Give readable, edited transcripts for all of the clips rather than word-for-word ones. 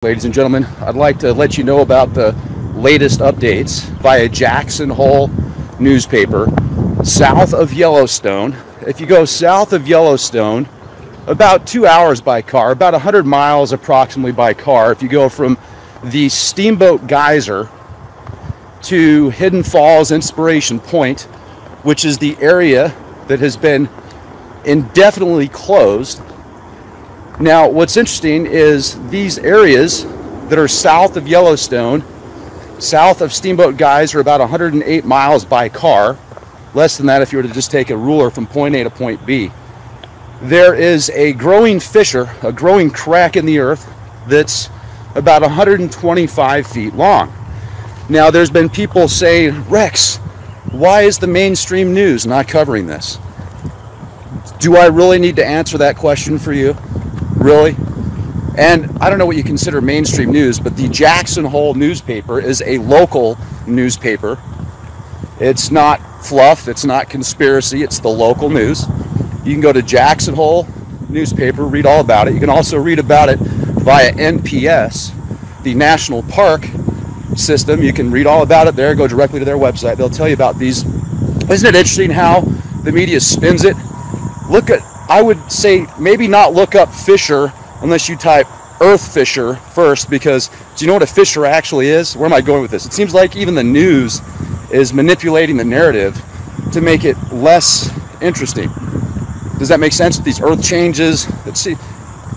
Ladies and gentlemen, I'd like to let you know about the latest updates via Jackson Hole newspaper south of Yellowstone. If you go south of Yellowstone, about 2 hours by car, about 100 miles approximately by car, if you go from the Steamboat Geyser to Hidden Falls Inspiration Point, which is the area that has been indefinitely closed. Now, what's interesting is these areas that are south of Yellowstone, south of Steamboat Geyser, about 108 miles by car, less than that if you were to just take a ruler from point A to point B. There is a growing fissure, a growing crack in the earth that's about 125 feet long. Now, there's been people saying, Rex, why is the mainstream news not covering this? Do I really need to answer that question for you? Really? And I don't know what you consider mainstream news, but the Jackson Hole newspaper is a local newspaper. It's not fluff, it's not conspiracy, it's the local news. You can go to Jackson Hole newspaper, read all about it. You can also read about it via NPS, the National Park System. You can read all about it there, go directly to their website. They'll tell you about these. Isn't it interesting how the media spins it? Look at, I would say maybe not look up fissure unless you type earth fissure first, because do you know what a fissure actually is? Where am I going with this? It seems like even the news is manipulating the narrative to make it less interesting. Does that make sense with these earth changes? Let's see.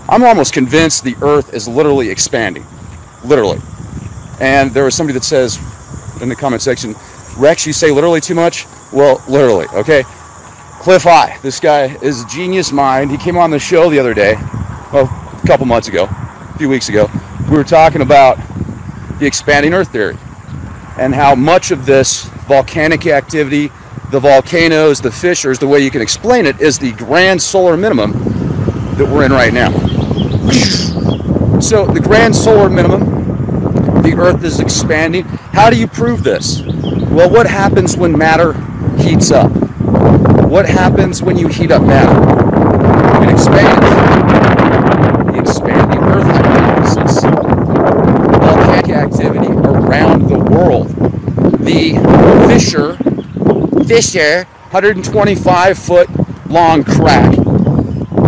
I'm almost convinced the earth is literally expanding. Literally. And there was somebody that says in the comment section, Rex, you say literally too much? Well, literally, okay? Cliff High, this guy is a genius mind. He came on the show the other day, well, a couple months ago, a few weeks ago. We were talking about the expanding Earth theory and how much of this volcanic activity, the volcanoes, the fissures, the way you can explain it is the grand solar minimum that we're in right now. So the grand solar minimum, the Earth is expanding. How do you prove this? Well, what happens when matter heats up? What happens when you heat up matter? It expands. The expanding Earth hypothesis. Volcanic activity around the world. The fissure, 125-foot long crack.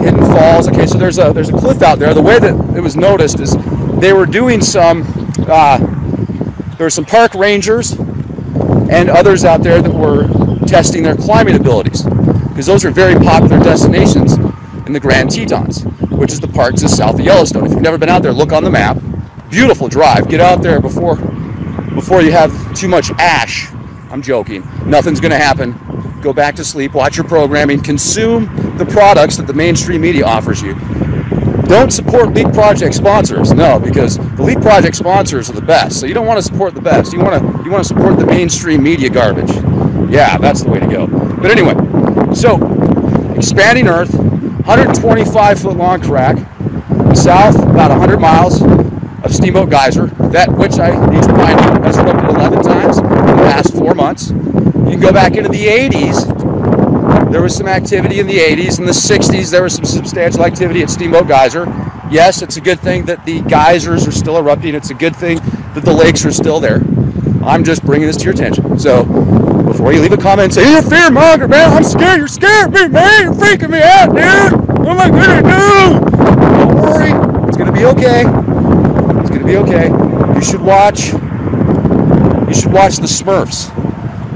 Hidden Falls. Okay, so there's a cliff out there. The way that it was noticed is they were doing some. There were some park rangers and others out there that were testing their climbing abilities, because those are very popular destinations in the Grand Tetons, which is the park just south of Yellowstone. If you've never been out there, look on the map. Beautiful drive. Get out there before you have too much ash. I'm joking. Nothing's going to happen. Go back to sleep, watch your programming, consume the products that the mainstream media offers you. Don't support LEAP Project sponsors. No, because the LEAP Project sponsors are the best. So you don't want to support the best. You want to support the mainstream media garbage. Yeah, that's the way to go. But anyway, so expanding Earth, 125-foot long crack, south about 100 miles of Steamboat Geyser, that which I need to remind you has erupted 11 times in the past 4 months. You can go back into the 80s. There was some activity in the 80s. In the 60s, there was some substantial activity at Steamboat Geyser. Yes, it's a good thing that the geysers are still erupting. It's a good thing that the lakes are still there. I'm just bringing this to your attention. So before you leave a comment and say, you're a fear monger, man, I'm scared, you're scaring me, man, you're freaking me out, dude. What am I gonna do? Don't worry, it's gonna be okay. It's gonna be okay. You should watch the Smurfs.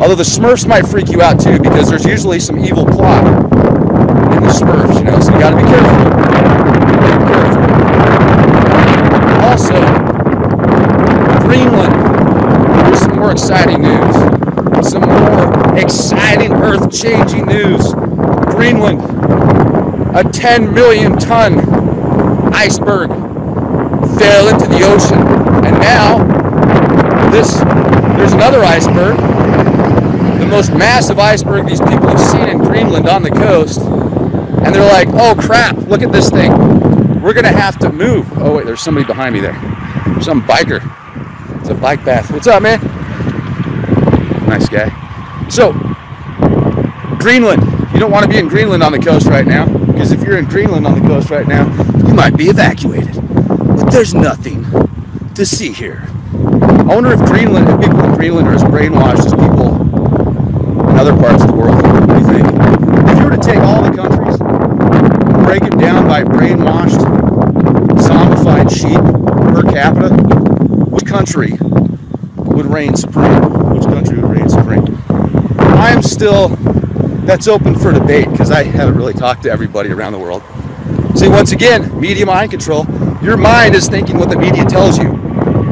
Although the Smurfs might freak you out too, because there's usually some evil plot in the Smurfs, you know, so you gotta be careful. Also, Greenland. Here's some more exciting news. Some more exciting, earth-changing news. Greenland, a 10 million ton iceberg fell into the ocean. And now, there's another iceberg, the most massive iceberg these people have seen in Greenland on the coast. And they're like, oh crap, look at this thing. We're gonna have to move. Oh wait, there's somebody behind me there. Some biker. It's a bike path. What's up, man? Nice guy. So, Greenland. You don't want to be in Greenland on the coast right now, because if you're in Greenland on the coast right now, you might be evacuated. But there's nothing to see here. I wonder if Greenland, if people in Greenland are as brainwashed as people in other parts of the world. What do you think? If you were to take all the countries, break it down by brainwashed, zombified sheep per capita, which country would reign supreme? Which country would reign supreme? I am still, that's open for debate because I haven't really talked to everybody around the world. See, once again, media mind control. Your mind is thinking what the media tells you.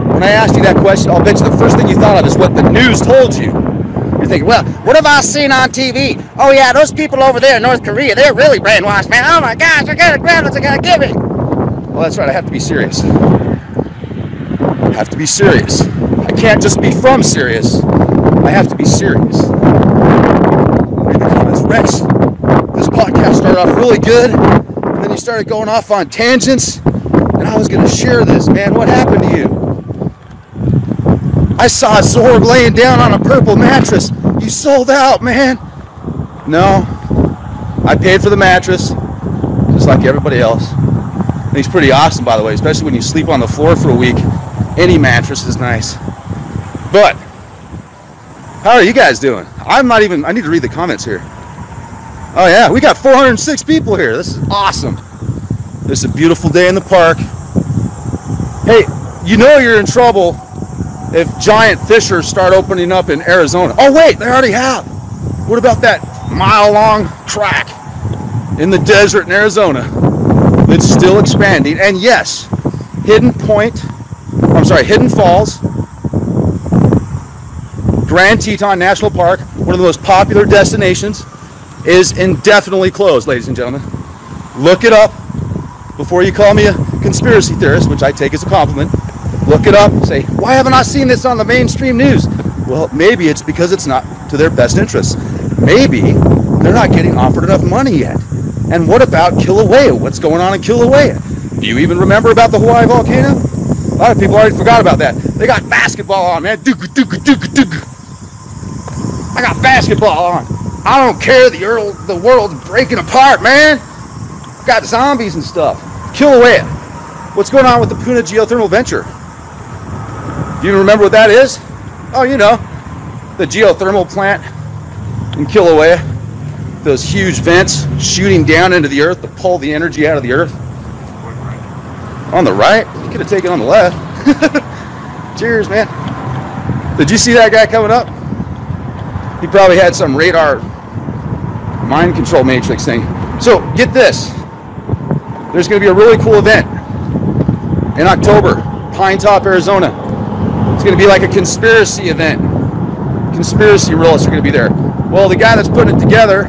When I asked you that question, I'll bet you the first thing you thought of is what the news told you. You're thinking, well, what have I seen on TV? Oh yeah, those people over there in North Korea, they're really brainwashed, man. Oh my gosh, I got a grab, I gotta give it. Well, that's right, I have to be serious. I have to be serious. I can't just be from serious. I have to be serious. Read the comments. Rex, this podcast started off really good, and then you started going off on tangents, and I was going to share this, man. What happened to you? I saw Zorg laying down on a purple mattress. You sold out, man. No, I paid for the mattress, just like everybody else. And he's pretty awesome, by the way, especially when you sleep on the floor for a week. Any mattress is nice. But how are you guys doing? I need to read the comments here. Oh yeah, we got 406 people here. This is awesome. This is a beautiful day in the park. Hey, you know you're in trouble if giant fissures start opening up in Arizona. Oh wait, they already have. What about that mile-long crack in the desert in Arizona that's still expanding? And yes, Hidden Falls, Grand Teton National Park, one of the most popular destinations, is indefinitely closed, ladies and gentlemen. Look it up before you call me a conspiracy theorist, which I take as a compliment. Look it up, say, why haven't I seen this on the mainstream news? Well, maybe it's because it's not to their best interests. Maybe they're not getting offered enough money yet. And what about Kilauea? What's going on in Kilauea? Do you even remember about the Hawaii volcano? A lot of people already forgot about that. They got basketball on, man. I got basketball on. I don't care, the world's breaking apart, man. Got zombies and stuff. Kilauea. What's going on with the Puna geothermal venture? Do you remember what that is? Oh, you know, the geothermal plant in Kilauea. Those huge vents shooting down into the earth to pull the energy out of the earth. On the right? You could have taken on the left. Cheers, man. Did you see that guy coming up? He probably had some radar mind control matrix thing. So get this. There's going to be a really cool event in October, Pine Top, Arizona. It's going to be like a conspiracy event. Conspiracy realists are going to be there. Well, the guy that's putting it together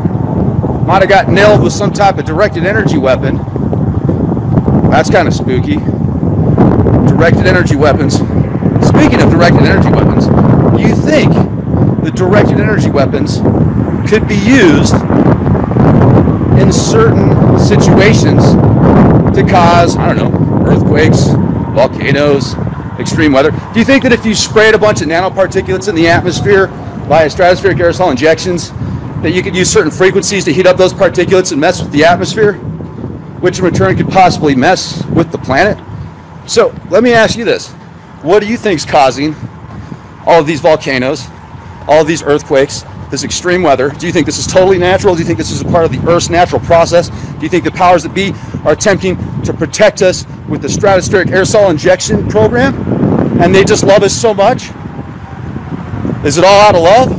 might have got nailed with some type of directed energy weapon. That's kind of spooky. Directed energy weapons. Speaking of directed energy weapons, do you think the directed energy weapons could be used in certain situations to cause, I don't know, earthquakes, volcanoes, extreme weather? Do you think that if you sprayed a bunch of nanoparticulates in the atmosphere via stratospheric aerosol injections, that you could use certain frequencies to heat up those particulates and mess with the atmosphere, which in return could possibly mess with the planet? So let me ask you this. What do you think is causing all of these volcanoes, all of these earthquakes, this extreme weather? Do you think this is totally natural? Do you think this is a part of the Earth's natural process? Do you think the powers that be are attempting to protect us with the stratospheric aerosol injection program? And they just love us so much? Is it all out of love?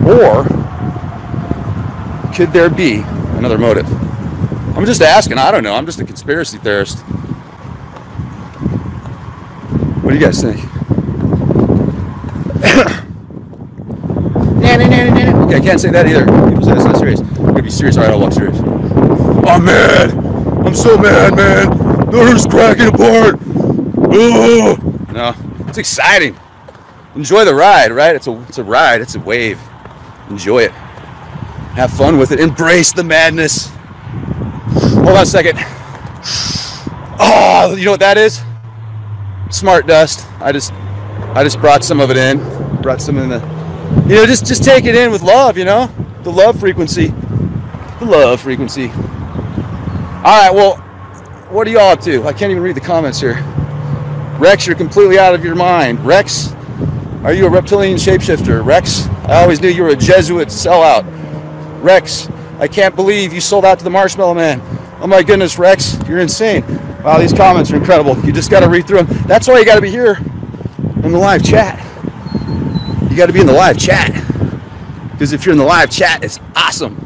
Or could there be another motive? I'm just asking. I don't know. I'm just a conspiracy theorist. What do you guys think? Okay, I can't say that either. People say that's not serious. I'm going to be serious. All right, I'll walk serious. I'm mad. I'm so mad, man. The Earth's cracking apart. Oh. No, it's exciting. Enjoy the ride, right? It's a ride. It's a wave. Enjoy it. Have fun with it. Embrace the madness. Hold on a second. Oh, you know what that is? Smart dust. I just brought some of it in. Brought some in the, you know, just take it in with love, you know? The love frequency. The love frequency. All right, well, what are you all up to? I can't even read the comments here. Rex, you're completely out of your mind. Rex, are you a reptilian shapeshifter? Rex, I always knew you were a Jesuit sellout. Rex, I can't believe you sold out to the Marshmallow Man. Oh my goodness, Rex, you're insane. Wow, these comments are incredible. You just got to read through them. That's why you got to be here in the live chat. You got to be in the live chat. Because if you're in the live chat, it's awesome.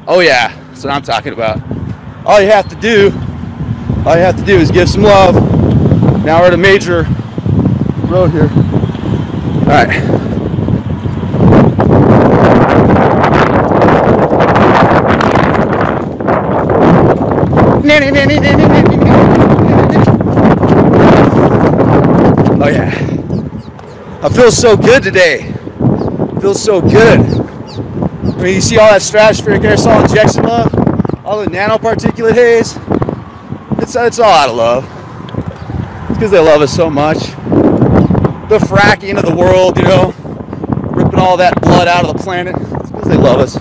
Oh yeah, that's what I'm talking about. All you have to do is give some love. Now we're at a major road here. All right. Oh yeah. I feel so good today. I feel so good. I mean, you see all that stratospheric aerosol injection love? All the nanoparticulate haze? It's all out of love. It's because they love us so much. The fracking of the world, you know, ripping all that blood out of the planet. It's because they love us.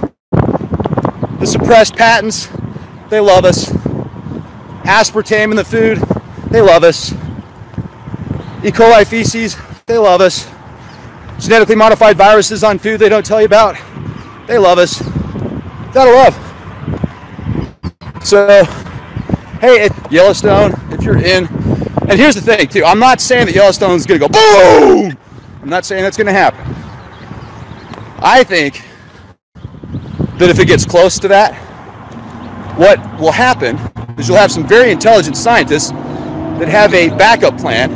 The suppressed patents, they love us. Aspartame in the food, they love us. E. coli feces, they love us. Genetically modified viruses on food they don't tell you about, they love us. It's out of love. So, hey, Yellowstone, if you're in, and here's the thing too, I'm not saying that Yellowstone's gonna go boom! I'm not saying that's gonna happen. I think that if it gets close to that, what will happen is you'll have some very intelligent scientists that have a backup plan,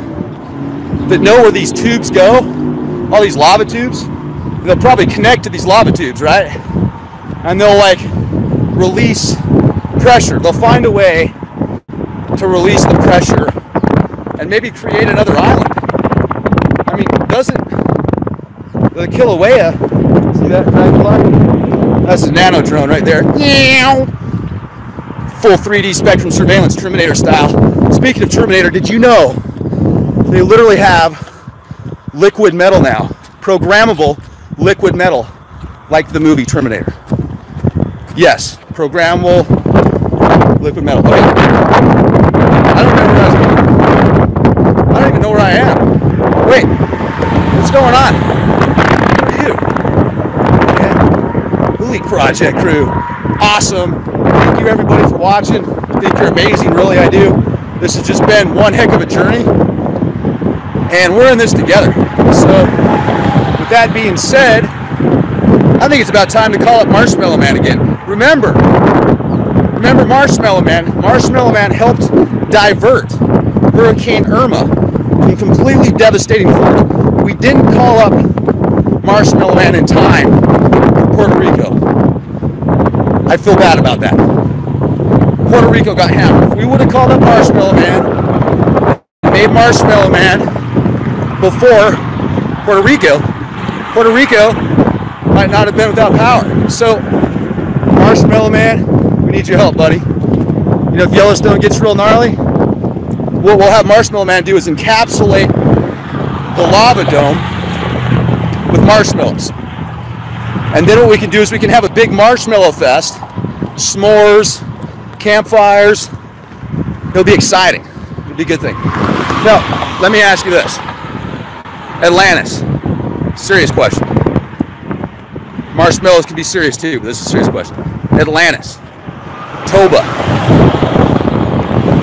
that know where these tubes go, all these lava tubes. They'll probably connect to these lava tubes, right? And they'll like release pressure. They'll find a way to release the pressure and maybe create another island. I mean, doesn't the Kilauea, see that dragonfly? That's a nano drone right there. Full 3D spectrum surveillance, Terminator style. Speaking of Terminator, did you know they literally have liquid metal now? Programmable liquid metal, like the movie Terminator. Yes, programmable liquid metal. Okay. I don't remember where I was going. I don't even know where I am. Wait, what's going on? Who are you? Yeah. Elite Project crew. Awesome. Thank you everybody for watching. I think you're amazing, really, I do. This has just been one heck of a journey, and we're in this together. So, with that being said, I think it's about time to call up Marshmallow Man again. Remember Marshmallow Man. Marshmallow Man helped divert Hurricane Irma from completely devastating Florida. We didn't call up Marshmallow Man in time for Puerto Rico. I feel bad about that. Puerto Rico got hammered. If we would have called up Marshmallow Man, made Marshmallow Man before Puerto Rico might not have been without power. So, Marshmallow Man, we need your help, buddy. You know, if Yellowstone gets real gnarly, what we'll have Marshmallow Man do is encapsulate the lava dome with marshmallows. And then what we can do is we can have a big marshmallow fest, s'mores, campfires. It'll be exciting. It'll be a good thing. Now, let me ask you this. Atlantis. Serious question. Marshmallows can be serious too, but this is a serious question. Atlantis. Toba.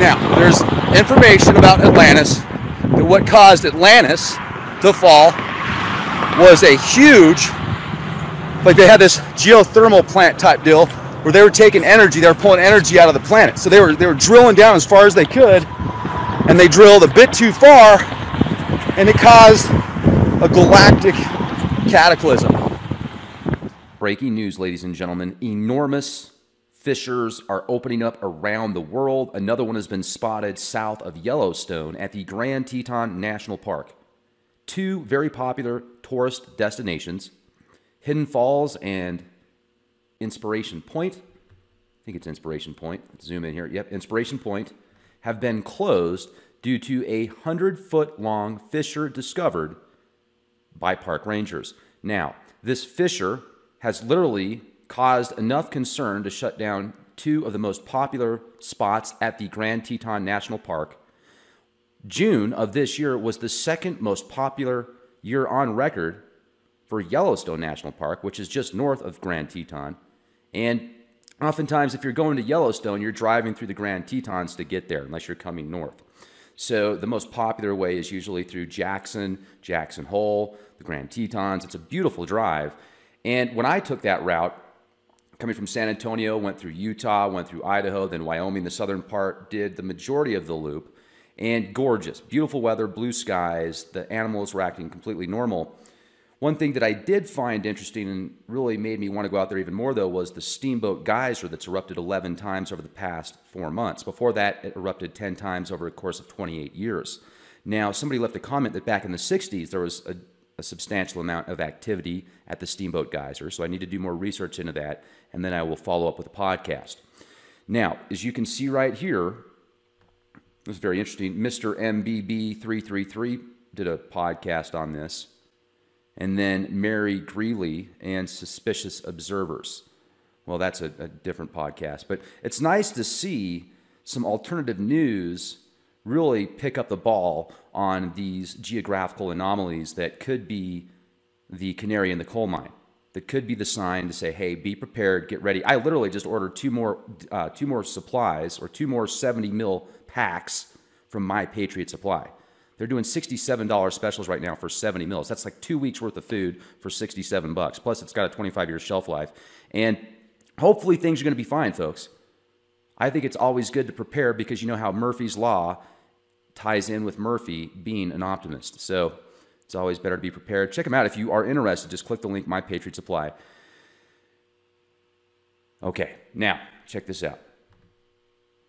Now, there's information about Atlantis that what caused Atlantis to fall was a huge, like they had this geothermal plant type deal where they were taking energy, they were pulling energy out of the planet. So they were drilling down as far as they could, and they drilled a bit too far, and it caused a galactic cataclysm. Breaking news, ladies and gentlemen. Enormous fissures are opening up around the world. Another one has been spotted south of Yellowstone at the Grand Teton National Park. Two very popular tourist destinations, Hidden Falls and Inspiration Point. I think it's Inspiration Point. Let's zoom in here. Yep, Inspiration Point have been closed due to a 100-foot-long fissure discovered by park rangers. Now, this fissure has literally caused enough concern to shut down two of the most popular spots at the Grand Teton National Park. June of this year was the second most popular year on record for Yellowstone National Park, which is just north of Grand Teton. And oftentimes, if you're going to Yellowstone, you're driving through the Grand Tetons to get there, unless you're coming north. So the most popular way is usually through Jackson Hole, the Grand Tetons. It's a beautiful drive. And when I took that route, coming from San Antonio, went through Utah, went through Idaho, then Wyoming, the southern part, did the majority of the loop. And gorgeous, beautiful weather, blue skies, the animals were acting completely normal. One thing that I did find interesting and really made me want to go out there even more, though, was the Steamboat Geyser that's erupted 11 times over the past 4 months. Before that, it erupted 10 times over a course of 28 years. Now, somebody left a comment that back in the 60s, there was a substantial amount of activity at the Steamboat Geyser, so I need to do more research into that, and then I will follow up with a podcast. Now, as you can see right here, it was very interesting. Mr. MBB333 did a podcast on this. And then Mary Greeley and Suspicious Observers. Well, that's a different podcast. But it's nice to see some alternative news really pick up the ball on these geographical anomalies that could be the canary in the coal mine, that could be the sign to say, hey, be prepared, get ready. I literally just ordered two more supplies, or 2 more 70 mil packs from My Patriot Supply. They're doing $67 specials right now for 70 mils. That's like 2 weeks worth of food for $67. Plus, it's got a 25-year shelf life. And hopefully things are going to be fine, folks. I think it's always good to prepare because you know how Murphy's Law ties in with Murphy being an optimist. So it's always better to be prepared. Check them out if you are interested. Just click the link, My Patriot Supply. Okay, now, check this out.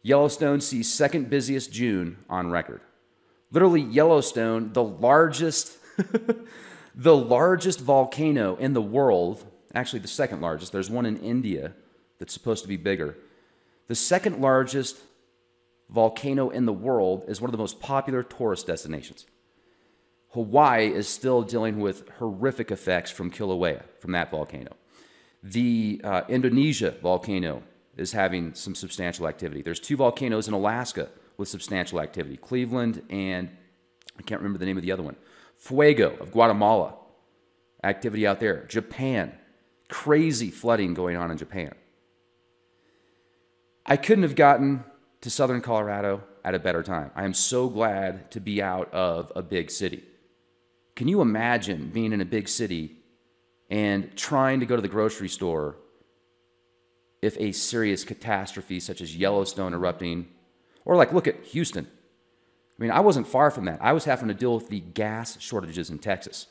Yellowstone sees second busiest June on record. Literally, Yellowstone, the largest, the largest volcano in the world, actually the second largest, there's one in India that's supposed to be bigger. The second largest volcano in the world is one of the most popular tourist destinations. Hawaii is still dealing with horrific effects from Kilauea, from that volcano. The Indonesia volcano is having some substantial activity. There's 2 volcanoes in Alaska with substantial activity. Cleveland and, I can't remember the name of the other one. Fuego of Guatemala. Activity out there. Japan. Crazy flooding going on in Japan. I couldn't have gotten to southern Colorado at a better time. I am so glad to be out of a big city. Can you imagine being in a big city and trying to go to the grocery store if a serious catastrophe such as Yellowstone erupting, or like, look at Houston. I mean, I wasn't far from that. I was having to deal with the gas shortages in Texas.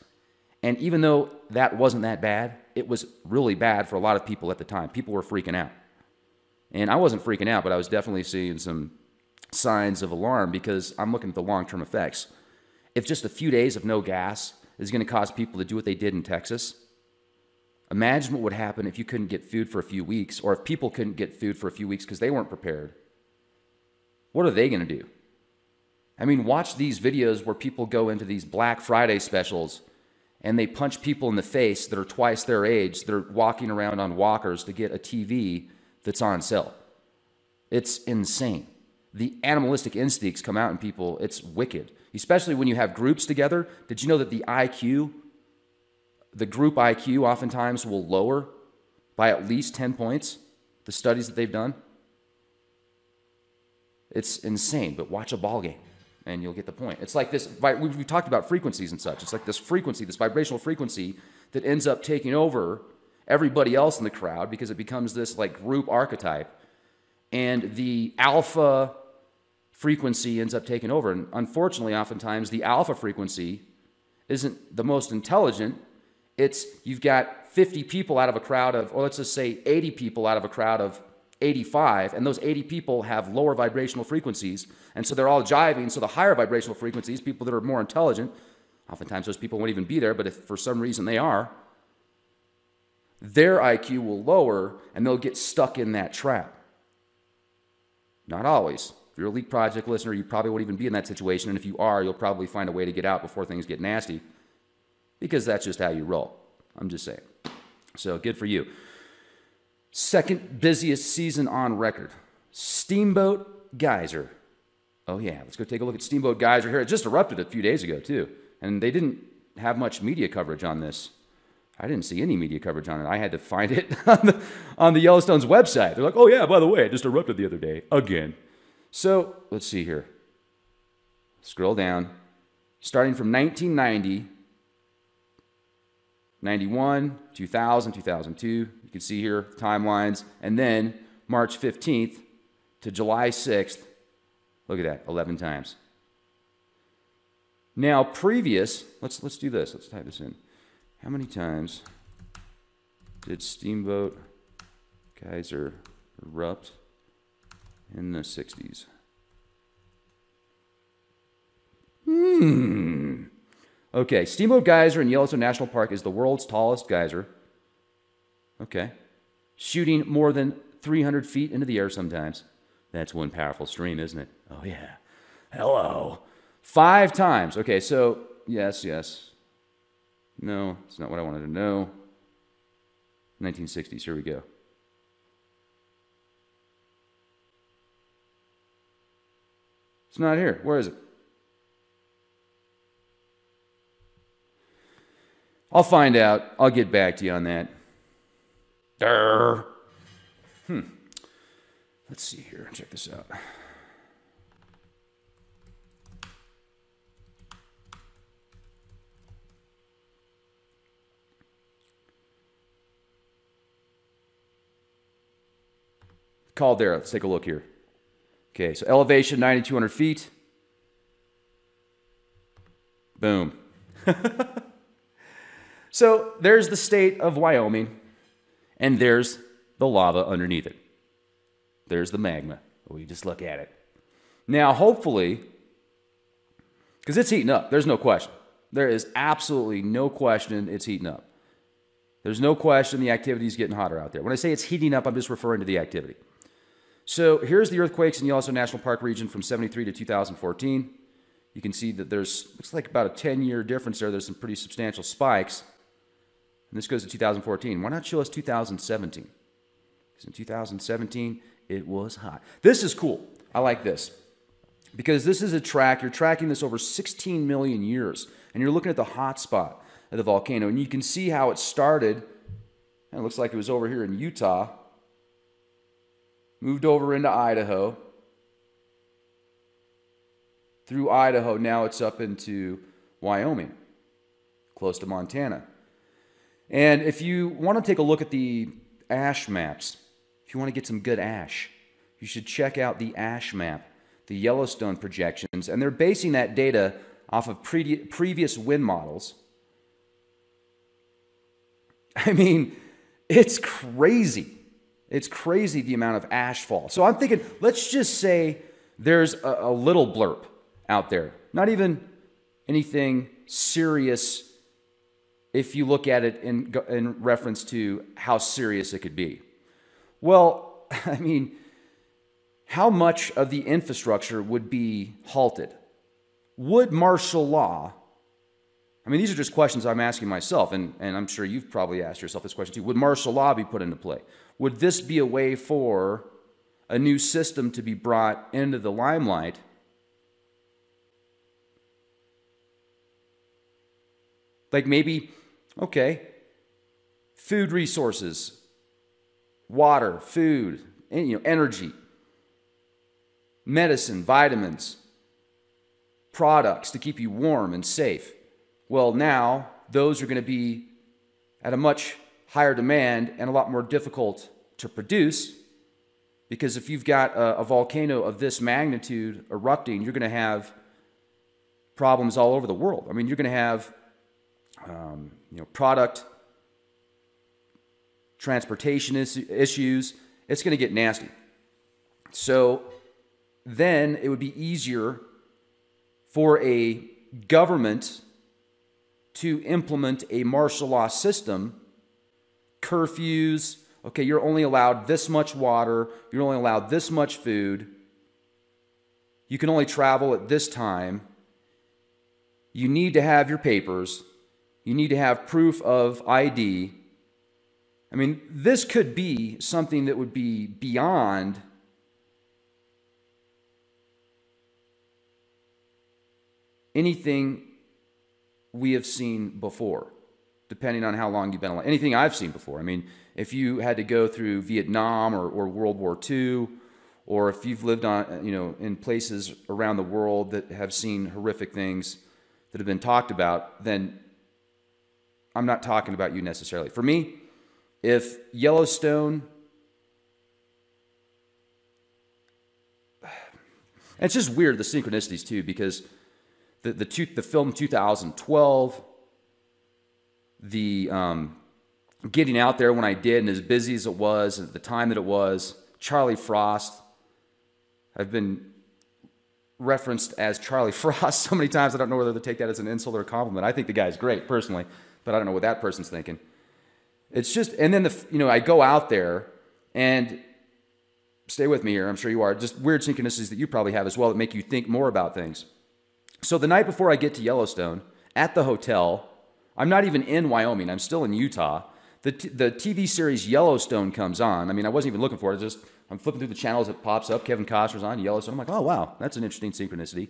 And even though that wasn't that bad, it was really bad for a lot of people at the time. People were freaking out. And I wasn't freaking out, but I was definitely seeing some signs of alarm because I'm looking at the long-term effects. If just a few days of no gas is going to cause people to do what they did in Texas, imagine what would happen if you couldn't get food for a few weeks, or if people couldn't get food for a few weeks because they weren't prepared. What are they going to do? I mean, watch these videos where people go into these Black Friday specials and they punch people in the face that are twice their age. They're walking around on walkers to get a TV that's on sale. It's insane. The animalistic instincts come out in people. It's wicked, especially when you have groups together. Did you know that the group IQ oftentimes will lower by at least 10 points? The studies that they've done. It's insane, but watch a ball game and you'll get the point. It's like this, we've talked about frequencies and such. It's like this frequency, this vibrational frequency that ends up taking over everybody else in the crowd because it becomes this like group archetype. And the alpha frequency ends up taking over. And unfortunately, oftentimes, the alpha frequency isn't the most intelligent. It's, you've got 50 people out of a crowd of, or let's just say 80 people out of a crowd of 85, and those 80 people have lower vibrational frequencies, and so they're all jiving. So the higher vibrational frequencies, people that are more intelligent, oftentimes those people won't even be there, but if for some reason they are, their IQ will lower, and they'll get stuck in that trap. Not always. If you're a Leak Project listener, you probably won't even be in that situation, and if you are, you'll probably find a way to get out before things get nasty, because that's just how you roll. I'm just saying. So good for you. Second busiest season on record. Steamboat Geyser. Oh yeah, let's go take a look at Steamboat Geyser here. It just erupted a few days ago too, and they didn't have much media coverage on this. I didn't see any media coverage on it. I had to find it on the Yellowstone's website. They're like, oh yeah, by the way, it just erupted the other day again. So let's see here. Scroll down. Starting from 1990, 91, 2000, 2002. You can see here timelines. And then March 15th to July 6th. Look at that, 11 times. Now previous, let's do this. Let's type this in. How many times did Steamboat Geyser erupt in the 60s? Okay, Steamboat Geyser in Yellowstone National Park is the world's tallest geyser. Okay. Shooting more than 300 feet into the air sometimes. That's one powerful stream, isn't it? Oh, yeah. Hello. 5 times. Okay, so yes. No, it's not what I wanted to know. 1960s, here we go. It's not here. Where is it? I'll find out. I'll get back to you on that. Let's see here. Check this out. Caldera. Let's take a look here. Okay, so elevation 9,200 feet. Boom. So there's the state of Wyoming, and there's the lava underneath it. There's the magma. We just look at it. Now, hopefully, because it's heating up. There's no question. There is absolutely no question it's heating up. There's no question the activity is getting hotter out there. When I say it's heating up, I'm just referring to the activity. So here's the earthquakes in Yellowstone National Park region from 73 to 2014. You can see that there's, looks like about a 10-year difference there. There's some pretty substantial spikes. And this goes to 2014. Why not show us 2017? Because in 2017, it was hot. This is cool. I like this. Because this is a track. You're tracking this over 16 million years. And you're looking at the hot spot of the volcano. And you can see how it started. And it looks like it was over here in Utah. Moved over into Idaho. Through Idaho, now it's up into Wyoming. Close to Montana. And if you want to take a look at the ash maps, if you want to get some good ash, you should check out the ash map, the Yellowstone projections, and they're basing that data off of previous wind models. I mean, it's crazy. It's crazy the amount of ash fall. So I'm thinking, let's just say there's a little blurb out there. Not even anything serious if you look at it in reference to how serious it could be. Well, I mean, how much of the infrastructure would be halted? Would martial law, I mean, these are just questions I'm asking myself, and I'm sure you've probably asked yourself this question too. Would martial law be put into play? Would this be a way for a new system to be brought into the limelight? Like maybe, okay, food resources, water, food, energy, medicine, vitamins, products to keep you warm and safe. Well, now those are going to be at a much higher demand and a lot more difficult to produce, because if you've got a volcano of this magnitude erupting, you're going to have problems all over the world. I mean, you're going to have product transportation issues. It's going to get nasty. So then it would be easier for a government to implement a martial law system, curfews. Okay, you're only allowed this much water. You're only allowed this much food. You can only travel at this time. You need to have your papers. You need to have proof of ID. I mean, this could be something that would be beyond anything we have seen before, depending on how long you've been alive. Anything I've seen before. I mean, if you had to go through Vietnam or World War II, or if you've lived on, in places around the world that have seen horrific things that have been talked about, then I'm not talking about you necessarily. For me, if Yellowstone, and it's just weird, the synchronicities too, because the film 2012, the getting out there when I did, and as busy as it was at the time that it was, Charlie Frost, I've been referenced as Charlie Frost so many times I don't know whether to take that as an insult or a compliment. I think the guy's great personally, but I don't know what that person's thinking. It's just, and then I go out there and stay with me here, I'm sure you are, just weird synchronicities that you probably have as well that make you think more about things. So the night before I get to Yellowstone, at the hotel, I'm not even in Wyoming, I'm still in Utah. The TV series Yellowstone comes on. I mean, I wasn't even looking for it, I'm flipping through the channels, it pops up, Kevin Costner's on Yellowstone. I'm like, oh wow, that's an interesting synchronicity.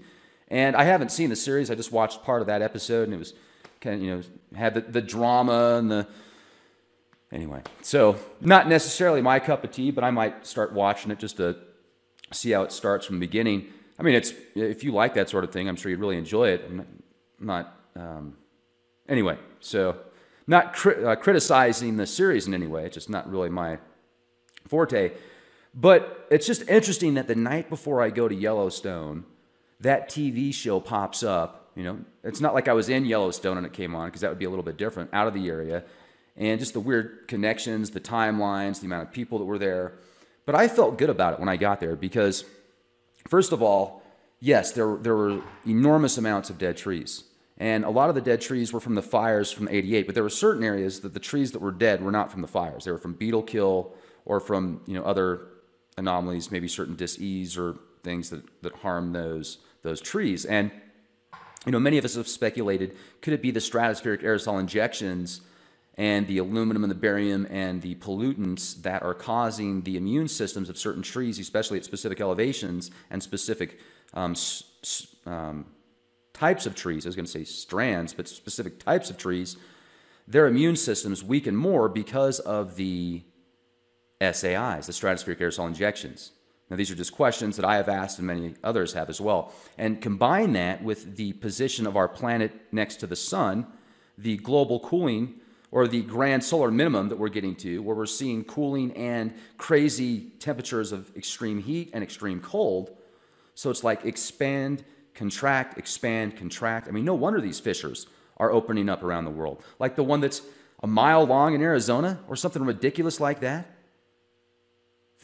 And I haven't seen the series, I just watched part of that episode, and it was kind of, had the drama and the, anyway. So, not necessarily my cup of tea, but I might start watching it just to see how it starts from the beginning. I mean, if you like that sort of thing, I'm sure you'd really enjoy it. Anyway, so not criticizing the series in any way. It's just not really my forte. But it's just interesting that the night before I go to Yellowstone, that TV show pops up. It's not like I was in Yellowstone and it came on, because that would be a little bit different, out of the area. And just the weird connections, the timelines, the amount of people that were there. But I felt good about it when I got there because, first of all, yes, there were enormous amounts of dead trees. And a lot of the dead trees were from the fires from '88, but there were certain areas that the trees that were dead were not from the fires. They were from beetle kill or from other anomalies, maybe certain dis-ease or things that harm those trees. And many of us have speculated, could it be the stratospheric aerosol injections and the aluminum and the barium and the pollutants that are causing the immune systems of certain trees, especially at specific elevations and specific types of trees, I was going to say strands, but specific types of trees, their immune systems weaken more because of the SAIs, the stratospheric aerosol injections. Now, these are just questions that I have asked and many others have as well. And combine that with the position of our planet next to the sun, the global cooling, or the grand solar minimum that we're getting to, where we're seeing cooling and crazy temperatures of extreme heat and extreme cold. So it's like expand, contract, expand, contract. I mean, no wonder these fissures are opening up around the world. Like the one that's a mile long in Arizona, or something ridiculous like that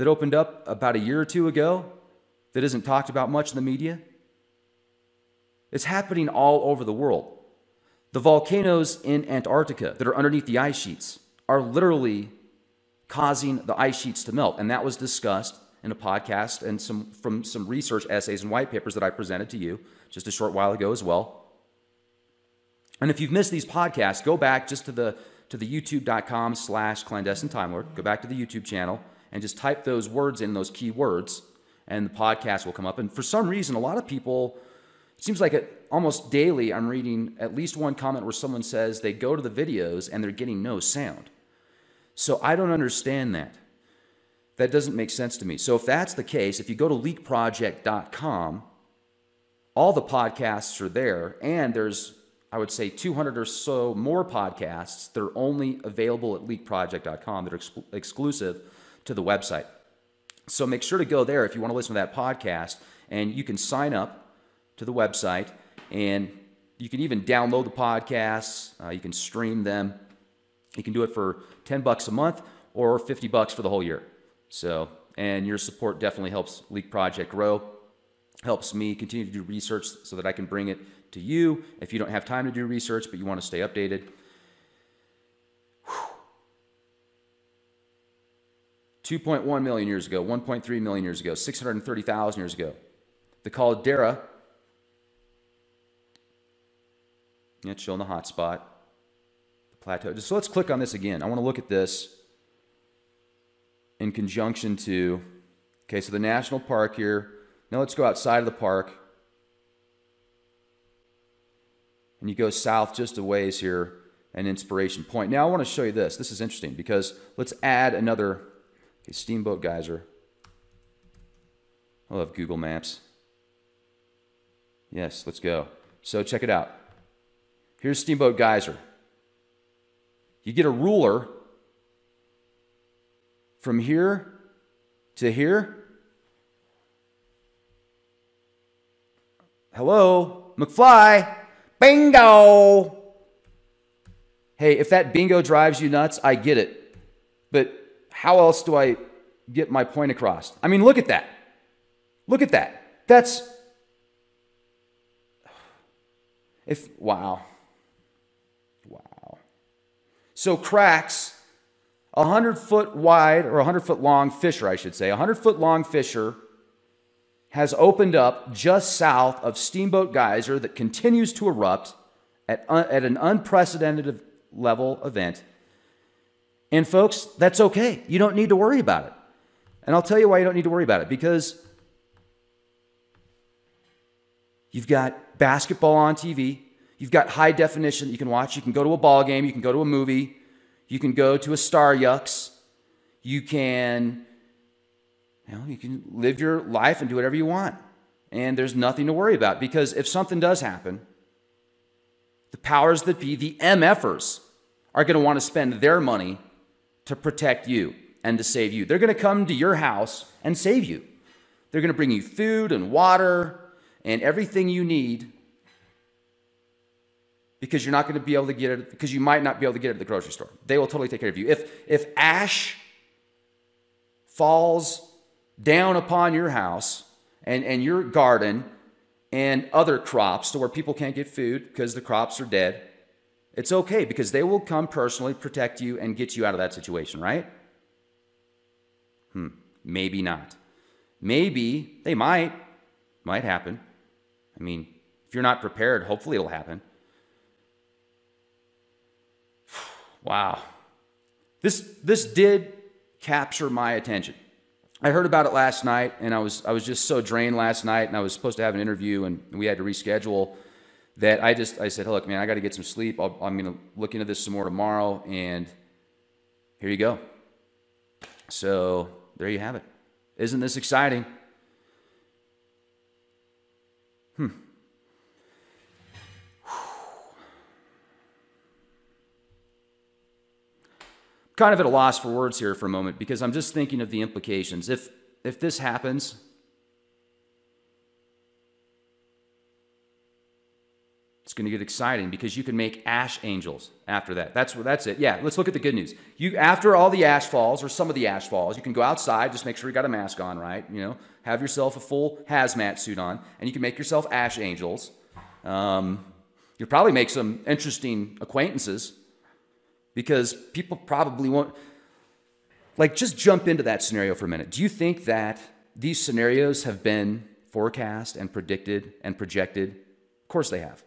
opened up about a year or two ago, that isn't talked about much in the media. It's happening all over the world. The volcanoes in Antarctica that are underneath the ice sheets are literally causing the ice sheets to melt. And that was discussed in a podcast and from some research essays and white papers that I presented to you just a short while ago as well. And if you've missed these podcasts, go back just to the youtube.com/clandestine Time Lord. Go back to the YouTube channel and just type those words in, those key words, and the podcast will come up. And for some reason, a lot of people, it seems like almost daily I'm reading at least one comment where someone says they go to the videos and they're getting no sound. So I don't understand that. That doesn't make sense to me. So if that's the case, if you go to leakproject.com, all the podcasts are there, and there's, I would say, 200 or so more podcasts that are only available at leakproject.com that are exclusive to the website. So make sure to go there if you want to listen to that podcast, and you can sign up to the website, and you can even download the podcasts. You can stream them. You can do it for $10 a month or $50 for the whole year. So, and your support definitely helps Leak Project grow, helps me continue to do research so that I can bring it to you. If you don't have time to do research, but you want to stay updated. 2.1 million years ago, 1.3 million years ago, 630,000 years ago. The caldera, it's showing the hot spot, the plateau. So let's click on this again. I want to look at this in conjunction to, okay, so the national park here. Now let's go outside of the park. and you go south just a ways here, an inspiration point. Now I want to show you this. This is interesting because let's add another Steamboat Geyser. I love Google Maps. Yes, let's go. So check it out. Here's Steamboat Geyser. You get a ruler from here to here. Hello, McFly. Bingo! Hey, if that bingo drives you nuts, I get it. But how else do I get my point across? I mean, look at that. Look at that. That's... Wow. Wow. So cracks, 100-foot wide, or 100-foot long fissure, I should say, 100-foot long fissure has opened up just south of Steamboat Geyser that continues to erupt at an unprecedented level event. And folks, that's okay. You don't need to worry about it. And I'll tell you why you don't need to worry about it. Because you've got basketball on TV. You've got high definition that you can watch. You can go to a ball game. You can go to a movie. You can go to a Star Yucks. You can live your life and do whatever you want. And there's nothing to worry about. Because if something does happen, the powers that be, the MFers, are going to want to spend their money to protect you and to save you. They're going to come to your house and save you. They're going to bring you food and water and everything you need because you're not going to be able to get it, because you might not be able to get it at the grocery store. They will totally take care of you. If ash falls down upon your house and your garden and other crops to where people can't get food because the crops are dead, it's okay because they will come personally protect you and get you out of that situation, right? Maybe not. Maybe they might happen. I mean, if you're not prepared, hopefully it'll happen. Wow. This did capture my attention. I heard about it last night, and I was just so drained last night, and I was supposed to have an interview, and we had to reschedule, that I said, look, man, I got to get some sleep. I'm going to look into this some more tomorrow, and here you go. So there you have it. Isn't this exciting? Kind of at a loss for words here for a moment because I'm just thinking of the implications. If this happens, it's going to get exciting because you can make ash angels after that. That's it. Yeah, let's look at the good news. After all the ash falls, or some of the ash falls, you can go outside, just make sure you got a mask on, right? Have yourself a full hazmat suit on, and you can make yourself ash angels. You'll probably make some interesting acquaintances because people probably won't. Like, just jump into that scenario for a minute. Do you think that these scenarios have been forecast and predicted and projected? Of course they have.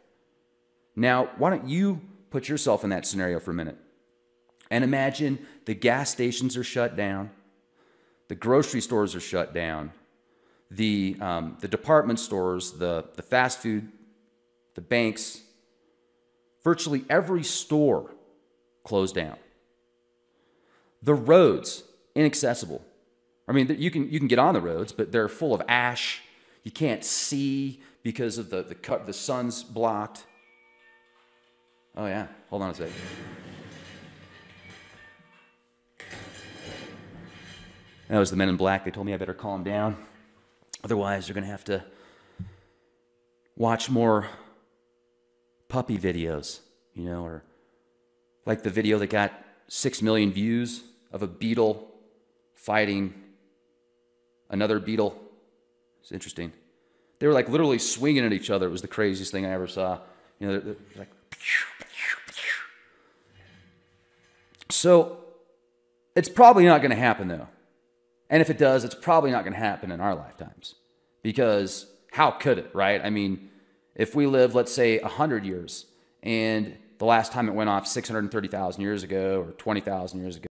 Now, why don't you put yourself in that scenario for a minute and imagine the gas stations are shut down, the grocery stores are shut down, the department stores, the fast food, the banks, virtually every store closed down. The roads, inaccessible. I mean, you can get on the roads, but they're full of ash. You can't see because of the sun's blocked. Oh yeah, hold on a second. That was the Men in Black. They told me I better calm down. Otherwise, they're going to have to watch more puppy videos, or like the video that got 6 million views of a beetle fighting another beetle. It's interesting. They were like literally swinging at each other. It was the craziest thing I ever saw. They're like... So it's probably not going to happen, though. And if it does, it's probably not going to happen in our lifetimes. Because how could it, right? I mean, if we live, let's say, 100 years, and the last time it went off 630,000 years ago or 20,000 years ago,